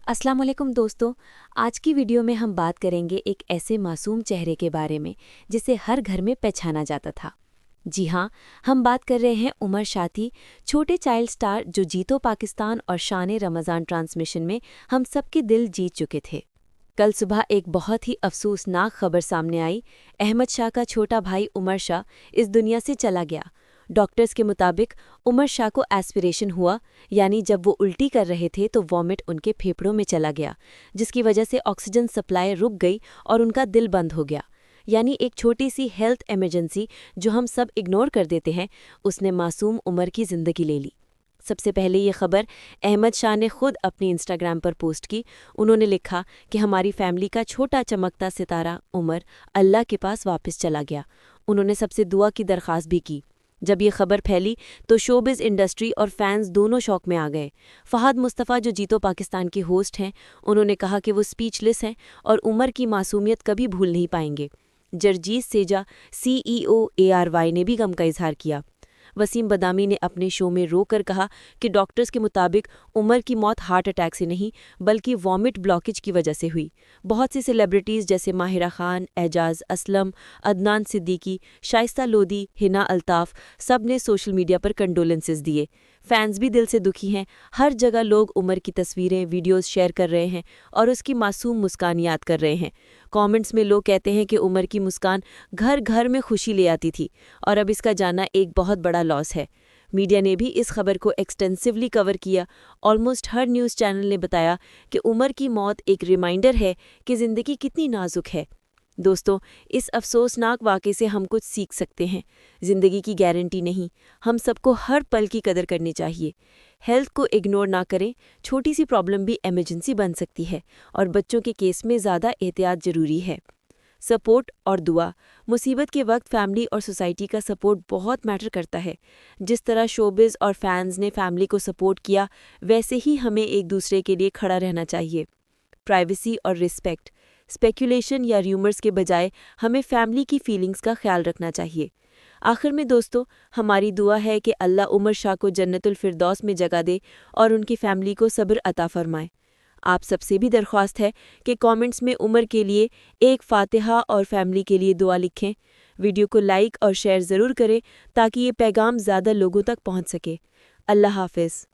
अस्सलाम वालेकुम दोस्तों। आज की वीडियो में हम बात करेंगे एक ऐसे मासूम चेहरे के बारे में जिसे हर घर में पहचाना जाता था। जी हाँ, हम बात कर रहे हैं उमर शाथी, छोटे चाइल्ड स्टार जो जीतो पाकिस्तान और शान रमज़ान ट्रांसमिशन में हम सबके दिल जीत चुके थे। कल सुबह एक बहुत ही अफसोसनाक खबर सामने आई। अहमद शाह का छोटा भाई उमर शाह इस दुनिया से चला गया। डॉक्टर्स के मुताबिक उमर शाह को एस्पिरेशन हुआ, यानी जब वो उल्टी कर रहे थे तो वॉमिट उनके फेफड़ों में चला गया, जिसकी वजह से ऑक्सीजन सप्लाई रुक गई और उनका दिल बंद हो गया। यानी एक छोटी सी हेल्थ इमरजेंसी जो हम सब इग्नोर कर देते हैं, उसने मासूम उमर की ज़िंदगी ले ली। सबसे पहले ये खबर अहमद शाह ने खुद अपनी इंस्टाग्राम पर पोस्ट की। उन्होंने लिखा कि हमारी फैमिली का छोटा चमकता सितारा उमर अल्लाह के पास वापस चला गया। उन्होंने सबसे दुआ की दरख्वास्त भी की। जब ये खबर फैली तो शोबिज़ इंडस्ट्री और फैंस दोनों शौक में आ गए। फहद मुस्तफ़ा जो जीतो पाकिस्तान के होस्ट हैं, उन्होंने कहा कि वो स्पीचलेस हैं और उमर की मासूमियत कभी भूल नहीं पाएंगे। जरजीत सेजा CEO ARY ने भी गम का इजहार किया। वसीम बदामी ने अपने शो में रोकर कहा कि डॉक्टर्स के मुताबिक उमर की मौत हार्ट अटैक से नहीं बल्कि वॉमिट ब्लॉकेज की वजह से हुई। बहुत सी सेलिब्रिटीज़ जैसे माहिरा खान, एजाज असलम, अदनान सिद्दीकी, शाइस्ता लोधी, हिना अल्ताफ़ सब ने सोशल मीडिया पर कंडोलेंसेस दिए। फैंस भी दिल से दुखी हैं। हर जगह लोग उमर की तस्वीरें, वीडियोस शेयर कर रहे हैं और उसकी मासूम मुस्कान याद कर रहे हैं। कमेंट्स में लोग कहते हैं कि उमर की मुस्कान घर घर में खुशी ले आती थी और अब इसका जाना एक बहुत बड़ा लॉस है। मीडिया ने भी इस खबर को एक्सटेंसिवली कवर किया। ऑलमोस्ट हर न्यूज़ चैनल ने बताया कि उमर की मौत एक रिमाइंडर है कि ज़िंदगी कितनी नाजुक है। दोस्तों, इस अफसोसनाक वाक़े से हम कुछ सीख सकते हैं। ज़िंदगी की गारंटी नहीं, हम सबको हर पल की कदर करनी चाहिए। हेल्थ को इग्नोर ना करें, छोटी सी प्रॉब्लम भी इमरजेंसी बन सकती है और बच्चों के केस में ज़्यादा एहतियात ज़रूरी है। सपोर्ट और दुआ। मुसीबत के वक्त फैमिली और सोसाइटी का सपोर्ट बहुत मैटर करता है। जिस तरह शोबिज़ और फैंस ने फैमिली को सपोर्ट किया, वैसे ही हमें एक दूसरे के लिए खड़ा रहना चाहिए। प्राइवेसी और रिस्पेक्ट। स्पेकुलेशन या र्यूमर्स के बजाय हमें फैमिली की फीलिंग्स का ख्याल रखना चाहिए। आखिर में दोस्तों, हमारी दुआ है कि अल्लाह उमर शाह को जन्नतुल फिरदौस में जगह दे और उनकी फैमिली को सब्र अता फरमाए। आप सबसे भी दरख्वास्त है कि कमेंट्स में उमर के लिए एक फातिहा और फैमिली के लिए दुआ लिखें। वीडियो को लाइक और शेयर ज़रूर करें ताकि ये पैगाम ज़्यादा लोगों तक पहुंच सके। अल्लाह हाफ़िज़।